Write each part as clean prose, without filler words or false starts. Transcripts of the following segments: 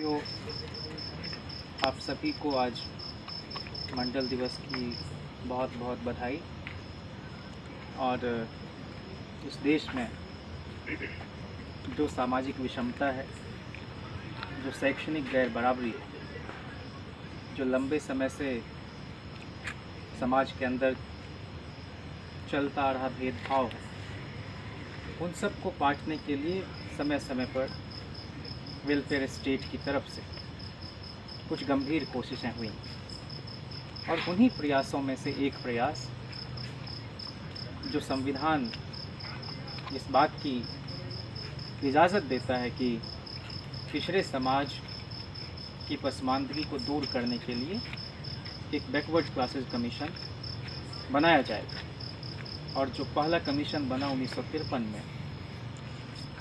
साथियों, आप सभी को आज मंडल दिवस की बहुत बहुत बधाई। और इस देश में जो सामाजिक विषमता है, जो शैक्षणिक गैर बराबरी है, जो लंबे समय से समाज के अंदर चलता आ रहा भेदभाव है, उन सब को पाटने के लिए समय समय पर वेलफेयर स्टेट की तरफ से कुछ गंभीर कोशिशें हुई और उन्हीं प्रयासों में से एक प्रयास जो संविधान इस बात की इजाज़त देता है कि पिछड़े समाज की पसमानदगी को दूर करने के लिए एक बैकवर्ड क्लासेस कमीशन बनाया जाएगा। और जो पहला कमीशन बना 1953 में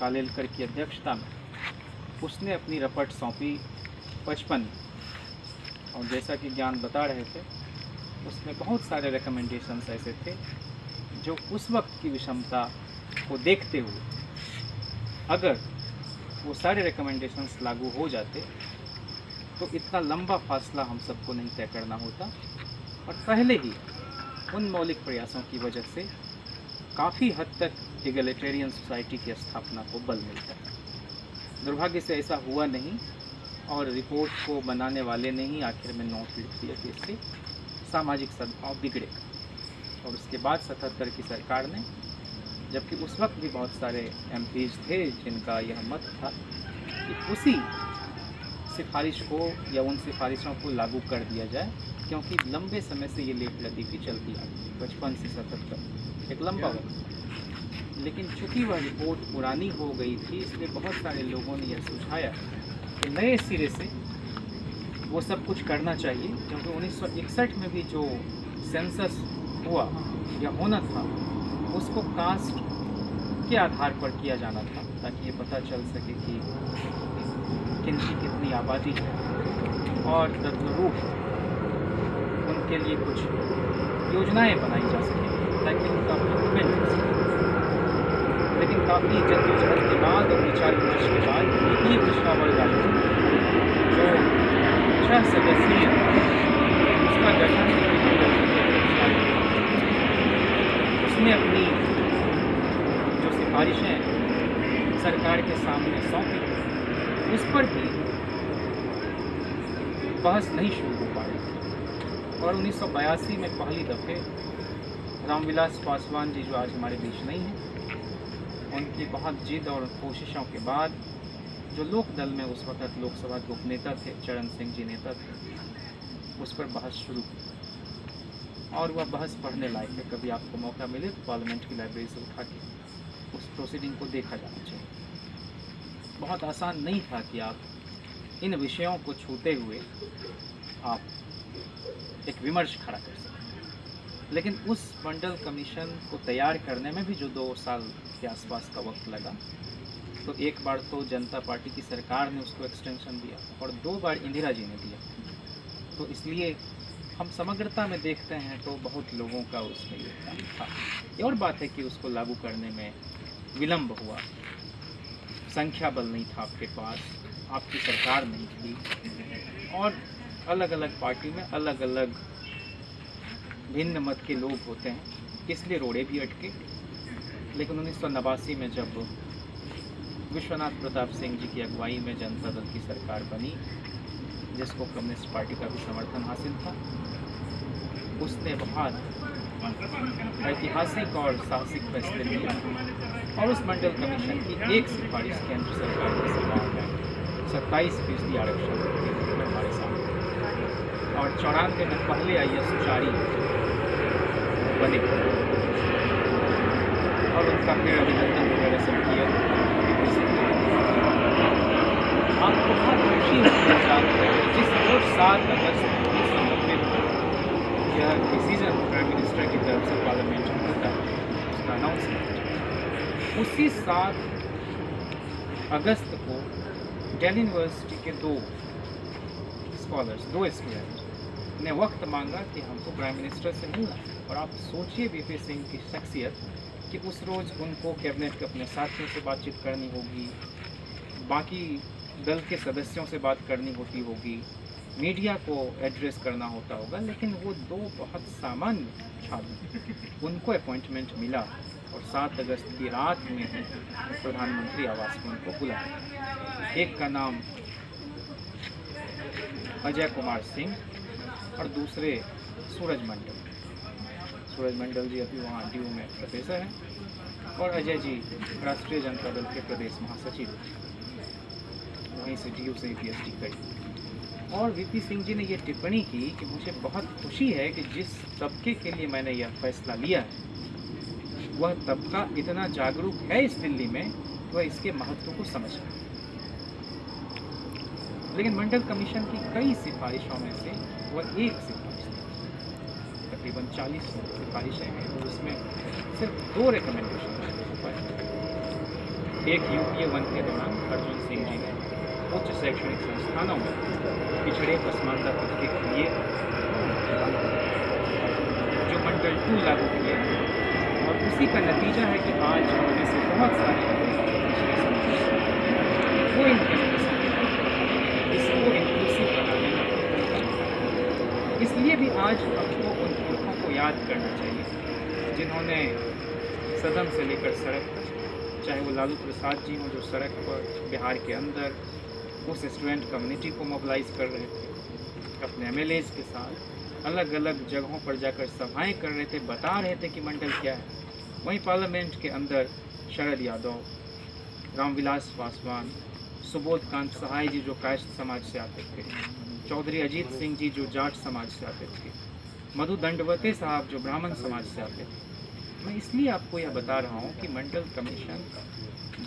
कालेलकर की अध्यक्षता में, उसने अपनी रपट सौंपी 55 में। और जैसा कि ज्ञान बता रहे थे, उसमें बहुत सारे रिकमेंडेशंस ऐसे थे जो उस वक्त की विषमता को देखते हुए अगर वो सारे रिकमेंडेशंस लागू हो जाते तो इतना लंबा फासला हम सबको नहीं तय करना होता और पहले ही उन मौलिक प्रयासों की वजह से काफ़ी हद तक इगैलिटेरियन सोसाइटी की स्थापना को बल मिलता है। दुर्भाग्य से ऐसा हुआ नहीं और रिपोर्ट को बनाने वाले ने ही आखिर में नोट लिख दिया कि इससे सामाजिक सद्भाव बिगड़ेगा। और उसके बाद 77 की सरकार ने, जबकि उस वक्त भी बहुत सारे एमपीज थे जिनका यह मत था कि उसी सिफारिश को या उन सिफारिशों को लागू कर दिया जाए, क्योंकि लंबे समय से ये लेट लतीफ़ी चलती आ गई, 55 से 77 एक लंबा वक्त। लेकिन चूँकि वह रिपोर्ट पुरानी हो गई थी, इसलिए बहुत सारे लोगों ने यह सुझाया कि नए सिरे से वो सब कुछ करना चाहिए, क्योंकि 1961 में भी जो सेंसस हुआ या होना था उसको कास्ट के आधार पर किया जाना था, ताकि ये पता चल सके कि किनकी कितनी आबादी है और तदनुरूप उनके लिए कुछ योजनाएं बनाई जा सकें ताकि उनका इम्प्रूवमेंट हो सके। लेकिन काफ़ी जद्दोजहद के बाद और विचार विमर्श के बाद ये पिछड़ा वर्ग आयोग जो 6 सदस्यीय उसका गठन उसने अपनी जो सिफारिशें सरकार के सामने सौंपी, उस पर भी बहस नहीं शुरू हो पाई। और 1982 में पहली दफ़े रामविलास पासवान जी, जो आज हमारे बीच नहीं हैं, उनकी बहुत जिद और कोशिशों के बाद जो लोक दल में उस वक्त लोकसभा के उपनेता थे, चरण सिंह जी नेता थे, उस पर बहस शुरू की। और वह बहस पढ़ने लायक है। कभी आपको मौका मिले तो पार्लियामेंट की लाइब्रेरी से उठा के उस प्रोसीडिंग को देखा जाना चाहिए। बहुत आसान नहीं था कि आप इन विषयों को छूते हुए आप एक विमर्श खड़ा कर सकें। लेकिन उस मंडल कमीशन को तैयार करने में भी जो 2 साल के आसपास का वक्त लगा, तो एक बार तो जनता पार्टी की सरकार ने उसको एक्सटेंशन दिया और 2 बार इंदिरा जी ने दिया। तो इसलिए हम समग्रता में देखते हैं तो बहुत लोगों का उसमें योगदान था। ये और बात है कि उसको लागू करने में विलम्ब हुआ, संख्या बल नहीं था आपके पास, आपकी सरकार नहीं थी और अलग अलग पार्टी में अलग अलग भिन्न मत के लोग होते हैं, इसलिए रोड़े भी अटके। लेकिन 1989 में जब विश्वनाथ प्रताप सिंह जी की अगुवाई में जनता दल की सरकार बनी, जिसको कम्युनिस्ट पार्टी का भी समर्थन हासिल था, उसने बहुत ऐतिहासिक और साहसिक फैसले लिए और उस मंडल कमीशन की एक सिफारिश केंद्र सरकार के सरकार में 27% आरक्षण के हमारे सामने और 94 में पहले IAS सुचारी बने और उनका फिर अभिनंदन वगैरह सब किया। आपको बहुत खुशी होना चाहते हैं जिस रोज 7 अगस्त 1990 को यह डिसीजन प्राइम मिनिस्टर की तरफ से पार्लियामेंट में होता है, उसका अनाउंसमेंट, उसी 7 अगस्त को दिल्ली यूनिवर्सिटी के 2 स्टूडेंट ने वक्त मांगा कि हमको प्राइम मिनिस्टर से मिलना। और आप सोचिए वीपी सिंह की शख्सियत कि उस रोज़ उनको कैबिनेट के अपने साथियों से बातचीत करनी होगी, बाकी दल के सदस्यों से बात करनी होती होगी, मीडिया को एड्रेस करना होता होगा, लेकिन वो दो बहुत सामान्य छात्र, उनको अपॉइंटमेंट मिला और 7 अगस्त की रात में ही प्रधानमंत्री आवास में उनको बुलाया। एक का नाम अजय कुमार सिंह और दूसरे सूरज मंडल। सूरज मंडल जी अभी वहाँ DU में प्रोफेसर हैं और अजय जी राष्ट्रीय जनता दल के प्रदेश महासचिव, वहीं से DU से PhD करी। और VP सिंह जी ने ये टिप्पणी की कि मुझे बहुत खुशी है कि जिस तबके के लिए मैंने यह फैसला लिया है वह तबका इतना जागरूक है इस दिल्ली में, वह इसके महत्व को समझ रहा है। लेकिन मंडल कमीशन की कई सिफारिशों में से वह एक सिफारिश थी, तकरीबन 40 सिफारिशें हैं और उसमें सिर्फ 2 रिकमेंडेशन हैं। एक UPA 1 के दौरान अर्जुन सिंह जी ने उच्च शैक्षणिक संस्थानों में पिछड़े पसमानदा तबके के लिए जो मंडल 2 लागू किए, और उसी का नतीजा है कि आज हमें से बहुत सारे वो इसको इंक्लूसिव बनाने में, इसलिए भी आज हमको उन पुरखों को याद करना चाहिए जिन्होंने सदन से लेकर सड़क तक, चाहे वो लालू प्रसाद जी हों जो सड़क पर बिहार के अंदर उस स्टूडेंट कम्युनिटी को मोबिलाइज कर रहे थे, अपने MLAs के साथ अलग अलग जगहों पर जाकर सभाएं कर रहे थे, बता रहे थे कि मंडल क्या है। वहीं पार्लियामेंट के अंदर शरद यादव, रामविलास पासवान, सुबोध कांत सहाय जी जो कायस्थ समाज से आते थे, चौधरी अजीत सिंह जी जो जाट समाज से आते थे, मधु दंडवते साहब जो ब्राह्मण समाज से आते थे। मैं इसलिए आपको यह बता रहा हूँ कि मंडल कमीशन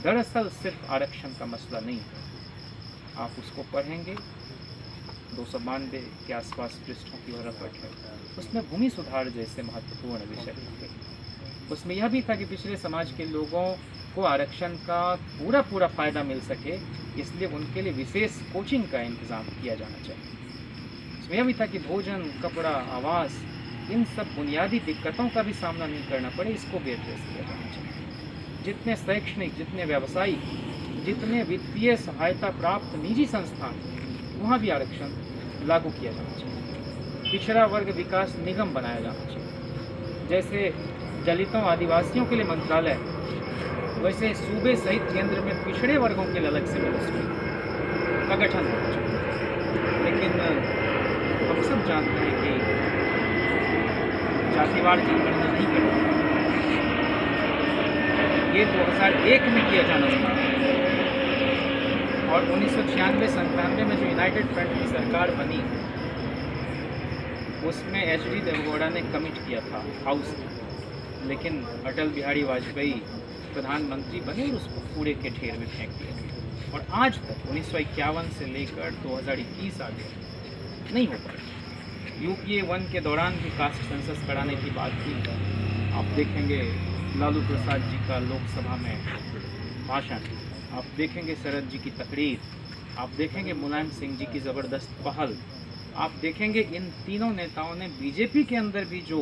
दरअसल सिर्फ आरक्षण का मसला नहीं है। आप उसको पढ़ेंगे, 292 के आसपास पृष्ठों की वह रपट है, उसमें भूमि सुधार जैसे महत्वपूर्ण विषय थे। उसमें यह भी था कि पिछड़े समाज के लोगों को आरक्षण का पूरा फ़ायदा मिल सके, इसलिए उनके लिए विशेष कोचिंग का इंतज़ाम किया जाना चाहिए। इसमें यह भी था कि भोजन, कपड़ा, आवास, इन सब बुनियादी दिक्कतों का भी सामना नहीं करना पड़े, इसको भी एड्रेस किया जाना चाहिए। जितने शैक्षणिक, जितने व्यावसायिक, जितने वित्तीय सहायता प्राप्त निजी संस्थान, वहाँ भी आरक्षण लागू किया जाना चाहिए। पिछड़ा वर्ग विकास निगम बनाया जाना चाहिए। जैसे दलितों आदिवासियों के लिए मंत्रालय, वैसे सूबे सहित केंद्र में पिछड़े वर्गों के लिए अलग से मिनिस्ट्री का गठन होना चाहिए। लेकिन हम सब जानते हैं कि जातिवार जनगणना नहीं करना, ये 2001 में किया जाना था और 1996-97 में जो यूनाइटेड फ्रंट की सरकार बनी उसमें HD देवेगौड़ा ने कमिट किया था हाउस में, लेकिन अटल बिहारी वाजपेयी प्रधानमंत्री बने और उसको कूड़े के ढेर में फेंक दिया गया। और आज तक 1951 से लेकर 2021 आ गया, नहीं हो पाया। UPA 1 के दौरान भी कास्ट सेंसस कराने की बात की। आप देखेंगे लालू प्रसाद जी का लोकसभा में भाषण, आप देखेंगे शरद जी की तकरीर, आप देखेंगे मुलायम सिंह जी की ज़बरदस्त पहल, आप देखेंगे इन तीनों नेताओं ने बीजेपी के अंदर भी जो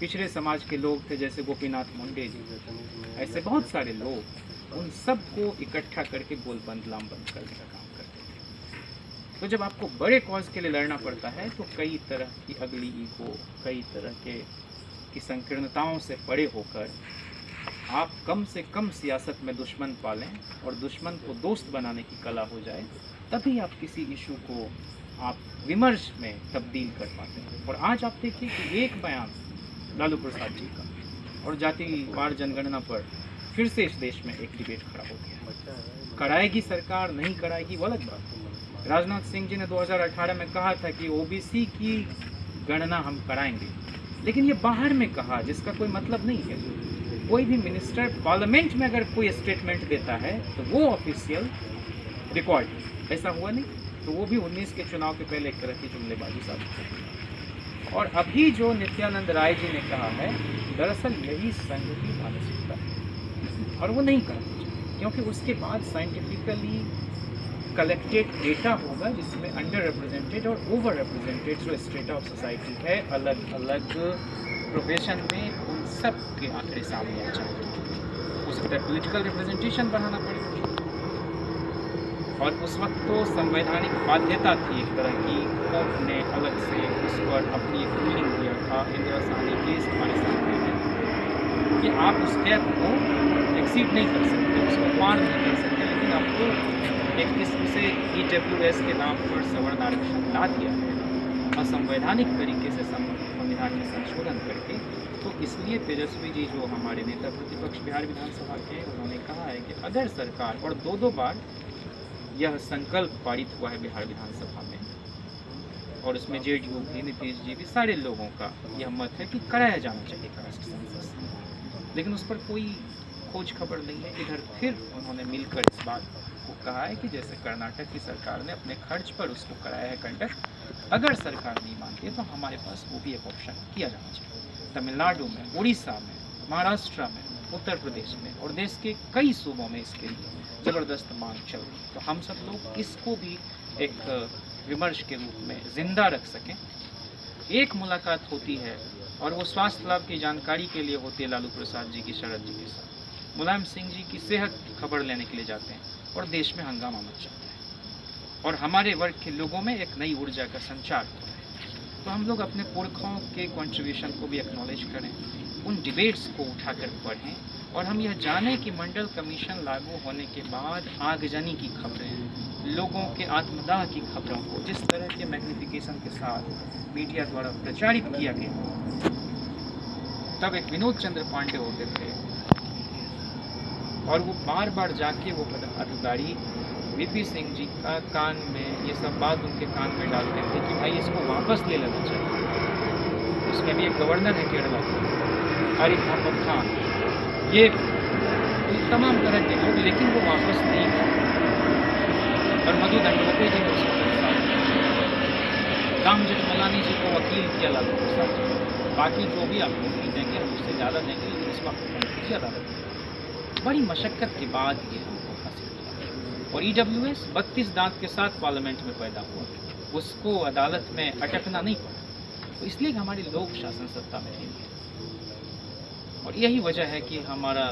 पिछड़े समाज के लोग थे, जैसे गोपीनाथ मुंडे जी, ऐसे बहुत सारे लोग, उन सब को इकट्ठा करके गोलबंद लामबंद करने का काम करते थे। तो जब आपको बड़े कॉज के लिए लड़ना पड़ता है तो कई तरह की अगली ईगो, कई तरह की संकीर्णताओं से परे होकर आप कम से कम सियासत में दुश्मन पालें और दुश्मन को दोस्त बनाने की कला हो जाए, तभी आप किसी इशू को आप विमर्श में तब्दील कर पाते हैं। और आज आप देखिए कि एक बयान लालू प्रसाद जी का और जातिवार जनगणना पर फिर से इस देश में एक डिबेट खड़ा हो गया। कराएगी सरकार, नहीं कराएगी, वो अलग बात है। राजनाथ सिंह जी ने 2018 में कहा था कि OBC की गणना हम कराएंगे, लेकिन ये बाहर में कहा, जिसका कोई मतलब नहीं है। कोई भी मिनिस्टर पार्लियामेंट में अगर कोई स्टेटमेंट देता है तो वो ऑफिशियल रिकॉर्ड, ऐसा हुआ नहीं। तो वो भी 19 के चुनाव के पहले एक तरह की जुमलेबाजी साबित है। और अभी जो नित्यानंद राय जी ने कहा है, दरअसल यही संघ की मानसिकता है और वो नहीं करना चाहिए, क्योंकि उसके बाद साइंटिफिकली कलेक्टेड डेटा होगा जिसमें अंडर रिप्रेजेंटेड और ओवर रिप्रेजेंटेड जो स्ट्रेटा ऑफ सोसाइटी है, अलग अलग प्रोफेशन में, उन सब के आंकड़े सामने आ जाएंगे। उस पर पॉलिटिकल रिप्रेजेंटेशन बनाना पड़ेगा। और उस वक्त तो संवैधानिक बाध्यता थी एक तरह की, कोर्ट ने अलग से उस पर अपनी एक रूलिंग दिया था, इंदिरा साहनी केस हमारे सामने है कि आप उस कैप को एक्सीड नहीं कर सकते, उसको पार नहीं कर सकते। लेकिन अब तो एक किस्म से EWS के नाम पर सवर्ण आरक्षण ला दिया है असंवैधानिक तरीके से संविधान में संशोधन करके। तो इसलिए तेजस्वी जी जो हमारे नेता प्रतिपक्ष बिहार विधानसभा के, उन्होंने कहा है कि अगर सरकार, और दो बार यह संकल्प पारित हुआ है बिहार विधानसभा में, और उसमें JDU भी, नीतीश जी भी, सारे लोगों का यह मत है कि कराया जाना चाहिए राष्ट्र संसद से, लेकिन उस पर कोई खोज खबर नहीं है। इधर फिर उन्होंने मिलकर इस बात को कहा है कि जैसे कर्नाटक की सरकार ने अपने खर्च पर उसको कराया है कंडक्ट, अगर सरकार नहीं मानती है तो हमारे पास वो भी एक ऑप्शन किया जाना चाहिए। तमिलनाडु में, उड़ीसा में, महाराष्ट्र में, उत्तर प्रदेश में और देश के कई सूबों में इसके लिए ज़बरदस्त मांग चल रही है। तो हम सब लोग इसको भी एक विमर्श के रूप में जिंदा रख सकें। एक मुलाकात होती है और वो स्वास्थ्य लाभ की जानकारी के लिए होती है लालू प्रसाद जी की, शरद जी के साथ, मुलायम सिंह जी की सेहत की खबर लेने के लिए जाते हैं और देश में हंगामा मच जाता है और हमारे वर्ग के लोगों में एक नई ऊर्जा का संचार होता है। तो हम लोग अपने पुरखों के कंट्रीब्यूशन को भी एक्नॉलेज करें, उन डिबेट्स को उठाकर पढ़ें और हम यह जानें कि मंडल कमीशन लागू होने के बाद आगजनी की खबरें, लोगों के आत्मदाह की खबरों को जिस तरह के मैग्निफिकेशन के साथ मीडिया द्वारा प्रचारित किया गया, तब एक विनोद चंद्र पांडे होते थे और वो बार बार जाके वो अधिकारी VP सिंह जी का कान में ये सब बात उनके कान में डालते थे कि भाई इसको वापस ले लेना चाहिए। उसमें भी एक गवर्नर है केरला का, आरिफ मोहम्मद खान, ये तमाम तरह के लोग, लेकिन वो वापस नहीं हुआ। और मधु दंडवते जी ने उसको राम जेठमलानी जी को वकील किया लालू प्रसाद जी, बाकी जो भी आपको नहीं देंगे हम उससे ज़्यादा देंगे, लेकिन इस वक्त कीजिए अदालत। बड़ी मशक्क़त के बाद ये हमको हासिल हुआ और EWS 32 दांत के साथ पार्लियामेंट में पैदा हुआ, उसको अदालत में अटकना नहीं पड़ा। तो इसलिए हमारे लोग शासन सत्ता में रहेंगे और यही वजह है कि हमारा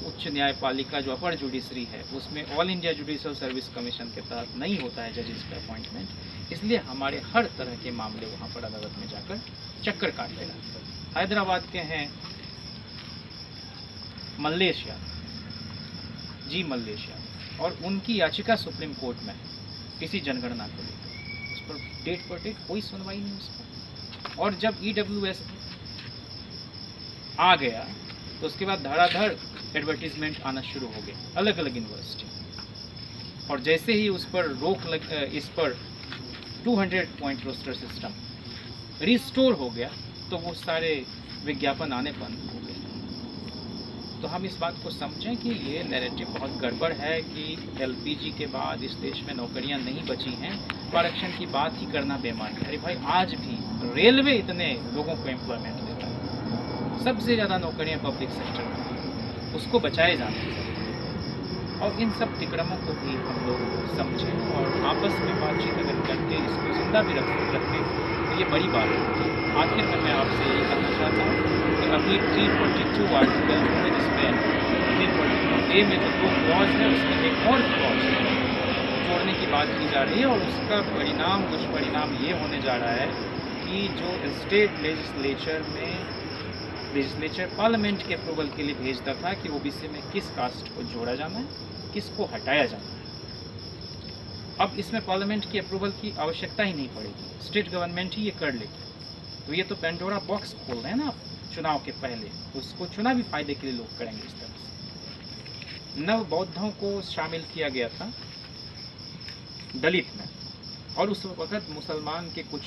उच्च न्यायपालिका जो अपर जुडिशरी है उसमें all India judicial service commission के तहत नहीं होता है जजेस का अपॉइंटमेंट, इसलिए हमारे हर तरह के मामले वहाँ पर अदालत में जाकर चक्कर काटते हैं। हैदराबाद के हैं मल्लेश यादव जी, मल्लेश यादव, और उनकी याचिका सुप्रीम कोर्ट में है किसी जनगणना को लेकर, उस पर डेट पर डेट कोई सुनवाई नहीं उस पर। और जब EWS आ गया तो उसके बाद धड़ाधड़ एडवर्टीजमेंट आना शुरू हो गए अलग अलग यूनिवर्सिटी, और जैसे ही उस पर रोक इस पर 200 पॉइंट रोस्टर सिस्टम रिस्टोर हो गया तो वो सारे विज्ञापन आने बंद हो गए। तो हम इस बात को समझें कि ये नैरेटिव बहुत गड़बड़ है कि LPG के बाद इस देश में नौकरियां नहीं बची हैं, आरक्षण की बात ही करना बेमान है। अरे भाई, आज भी रेलवे इतने लोगों को एम्प्लॉयमेंट देता है, सबसे ज़्यादा नौकरियां पब्लिक सेक्टर में, उसको बचाए जाने चाहिए। और इन सब तिक्रमों को भी हम लोग समझें और आपस में बातचीत अगर करके इसको जिंदा भी रखें तो ये बड़ी बात है। आखिर में मैं आपसे ये कहना चाहता हूँ कि अभी 342 आर्टिकल है जिसमें 342A में जो 2 क्लॉज है उसमें एक और क्लॉज जोड़ने की बात की जा रही है और उसका परिणाम, दुष्परिणाम ये होने जा रहा है कि जो स्टेट लेजिस्लेचर पार्लियामेंट के अप्रूवल के लिए भेजता था कि OBC में किस कास्ट को जोड़ा जाना है, किसको हटाया जाना है, अब इसमें पार्लियामेंट की अप्रूवल की आवश्यकता ही नहीं पड़ेगी, स्टेट गवर्नमेंट ही ये कर लेगी। तो ये तो पेंडोरा बॉक्स खोल रहे हैं ना आप चुनाव के पहले, उसको चुनावी फायदे के लिए लोग करेंगे इस तरह से। नव बौद्धों को शामिल किया गया था दलित में और उस वक्त मुसलमान के कुछ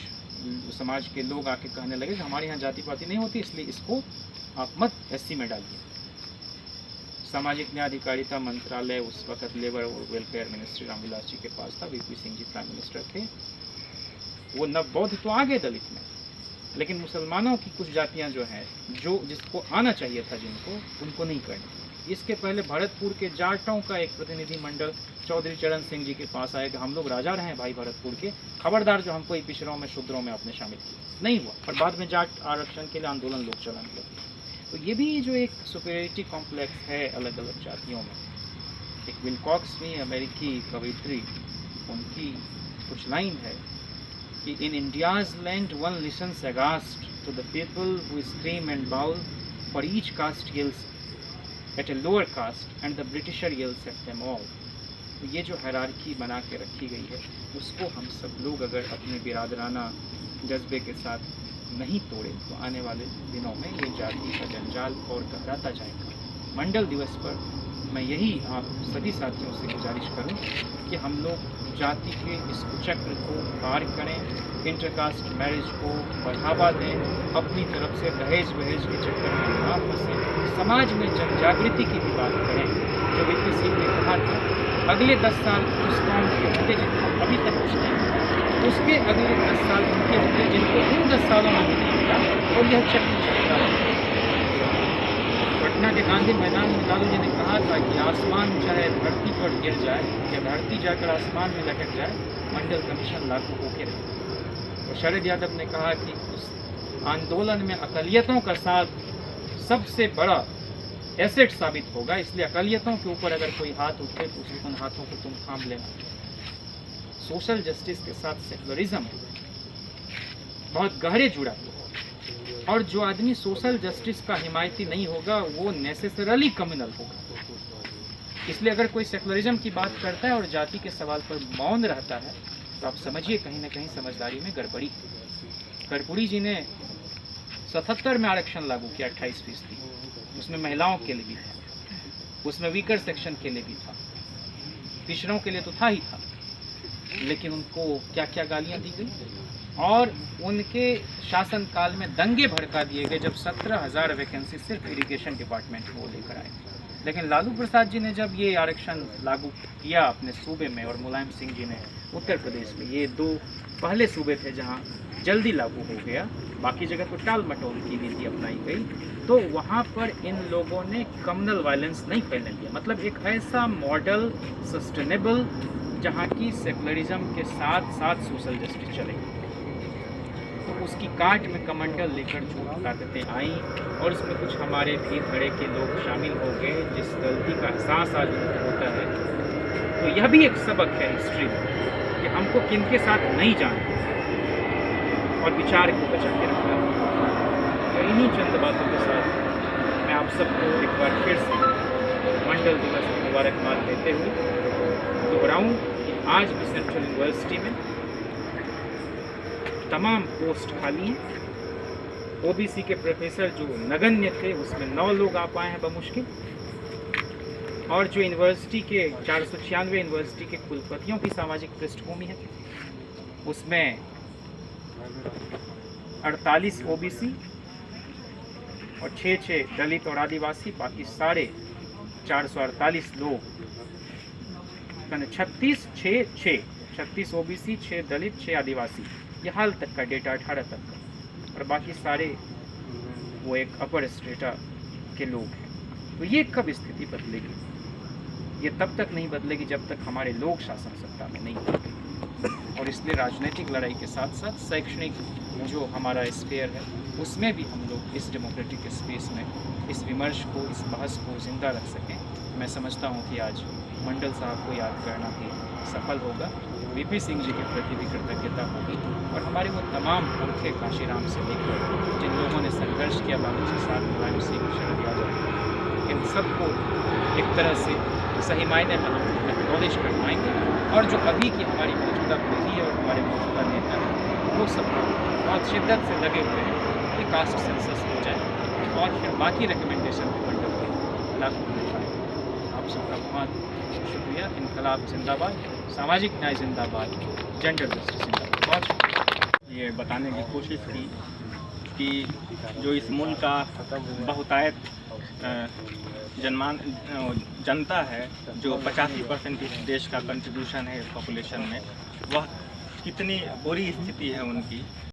समाज के लोग आके कहने लगे कि हमारे यहाँ जाति पाति नहीं होती, इसलिए इसको आप मत SC में डालिए। सामाजिक न्याय अधिकारिता मंत्रालय उस वक्त लेबर और वेलफेयर मिनिस्ट्री रामविलास जी के पास था, VP Singh ji prime minister थे। वो नव बौद्ध तो आ गए दलित में, लेकिन मुसलमानों की कुछ जातियां जो हैं, जो जिसको आना चाहिए था जिनको, उनको नहीं करनी। इसके पहले भरतपुर के जाटों का एक प्रतिनिधि मंडल चौधरी चरण सिंह जी के पास आया कि हम लोग राजा रहे हैं भाई भरतपुर के, खबरदार जो हमको पिछड़ों में शूद्रों में आपने शामिल किया। नहीं हुआ और बाद में जाट आरक्षण के लिए आंदोलन लोग चलाने लगे। तो ये भी जो एक सुपीरियरिटी कॉम्प्लेक्स है अलग अलग जातियों में, एक विलकॉक्सवी अमेरिकी कवित्री, उनकी कुछ लाइन है कि in India's land one listens aghast to the people who scream and howl for each caste yells at a lower caste and the Britisher yells at them all। तो ये जो हायरार्की बना के रखी गई है, उसको हम सब लोग अगर अपने बिरादराना जज्बे के साथ नहीं तोड़े तो आने वाले दिनों में ये जाति का जंजाल और गहराता जाएगा। मंडल दिवस पर मैं यही आप सभी साथियों से गुजारिश करूं कि हम लोग जाति के इस कुचक्र को पार करें, इंटरकास्ट मैरिज को बढ़ावा दें, अपनी तरफ से दहेज वहेज के चक्कर में ना फंसे, समाज में जन जागृति की भी बात करें। जो वीपी सिंह ने कहा था, अगले 10 साल उस कौम के होते जिनको अभी तक कुछ नहीं मिला, उसके अगले 10 साल उनके होते जिनको इन 10 सालों में भी नहीं मिला, और यह चक्र चलता है। पटना के गांधी मैदान में लालू जी ने कहा था कि आसमान चाहे धरती पर गिर जाए या धरती जाकर आसमान में लटक जाए, मंडल कमीशन लागू होकर रहे। और शरद यादव ने कहा कि उस आंदोलन में अकलियतों का साथ सबसे बड़ा एसेट साबित होगा, इसलिए अकलियतों के ऊपर अगर कोई हाथ उठे तो उन हाथों को तुम थाम लेना। सोशल जस्टिस के साथ सेकुलरिज्म बहुत गहरे जुड़ा हुआ, और जो आदमी सोशल जस्टिस का हिमायती नहीं होगा वो नेसेसरली कम्युनल होगा। इसलिए अगर कोई सेकुलरिज्म की बात करता है और जाति के सवाल पर मौन रहता है तो आप समझिए कहीं ना कहीं समझदारी में गड़बड़ी। कर्पूरी जी ने 77 में आरक्षण लागू किया 28%, उसमें महिलाओं के लिए भी था, उसमें वीकर सेक्शन के लिए भी था, पिछड़ों के लिए तो था ही था, लेकिन उनको क्या क्या गालियां दी गई और उनके शासनकाल में दंगे भड़का दिए गए जब 17,000 वैकेंसी सिर्फ इरिगेशन डिपार्टमेंट में वो लेकर आए। लेकिन लालू प्रसाद जी ने जब ये आरक्षण लागू किया अपने सूबे में, और मुलायम सिंह जी ने उत्तर प्रदेश में, ये 2 पहले सूबे थे जहाँ जल्दी लागू हो गया, बाकी जगह तो टाल मटोल की नीति अपनाई गई, तो वहाँ पर इन लोगों ने कम्युनल वायलेंस नहीं फैलने दिया। मतलब एक ऐसा मॉडल सस्टेनेबल जहाँ की सेकुलरिज्म के साथ साथ सोशल जस्टिस चलेगी। तो उसकी काट में कमंडल लेकर जो ताकतें आईं और इसमें कुछ हमारे भी धड़े के लोग शामिल हो गए, जिस गलती का एहसास आज होता है। तो यह भी एक सबक है हिस्ट्री में कि हमको किनके साथ नहीं जाना और विचार को बचा के रखना। तो इन्हीं चंद बातों के साथ मैं आप सबको एक बार फिर से मंडल दिवस की मुबारकबाद देते हुए दोहराऊं कि आज भी सेंट्रल यूनिवर्सिटी में तमाम पोस्ट खाली हैं। ओबीसी के प्रोफेसर जो नगण्य थे उसमें 9 लोग आ पाए हैं बमुश्किल, और जो यूनिवर्सिटी के 496 यूनिवर्सिटी के कुलपतियों की सामाजिक पृष्ठभूमि है उसमें 48 ओबीसी और 6 दलित और आदिवासी, बाकी सारे 448 लोग, 36 ओबीसी, 6 दलित, 6 आदिवासी, ये हाल तक का डेटा 18 तक का, और बाकी सारे वो एक अपर स्ट्रेटा के लोग हैं। तो ये कब स्थिति बदलेगी? ये तब तक नहीं बदलेगी जब तक हमारे लोग शासन सत्ता में नहीं होंगे। और इसलिए राजनीतिक लड़ाई के साथ साथ शैक्षणिक जो हमारा स्फीयर है उसमें भी हम लोग इस डेमोक्रेटिक स्पेस में इस विमर्श को, इस बहस को जिंदा रख सकें। मैं समझता हूँ कि आज मंडल साहब को याद करना भी सफल होगा, वीपी सिंह जी के प्रति भी कृतज्ञता होगी, और हमारे वो तमाम पुरखे काशीराम से लेकर जिन लोगों ने संघर्ष किया, बाबूजी साहब, मुलायम सिंह, शरद यादव, इन सबको एक तरह से सही मायने में हम एक्नॉलेज कर पाएंगे। और जो अभी की हमारी मौजूदा पीढ़ी है और हमारे मौजूदा नेता हैं वो सब बहुत शिद्दत से लगे हुए हैं कि कास्ट सेंसस हो जाए और फिर बाकी रिकमेंडेशन मंडल के लागू हो पाए। आप सबका बहुत शुक्रिया। इनकलाब जिंदाबाद, सामाजिक न्याय जिंदाबाद, जेंडर जस्टिस जिंदाबाद। बहुत शुक्रिया। ये बताने की कोशिश की कि जो इस मुल्क का बहुतायत जनता है, जो 85% इस देश का कंट्रीब्यूशन है इस पॉपुलेशन में, वह कितनी बुरी स्थिति है उनकी।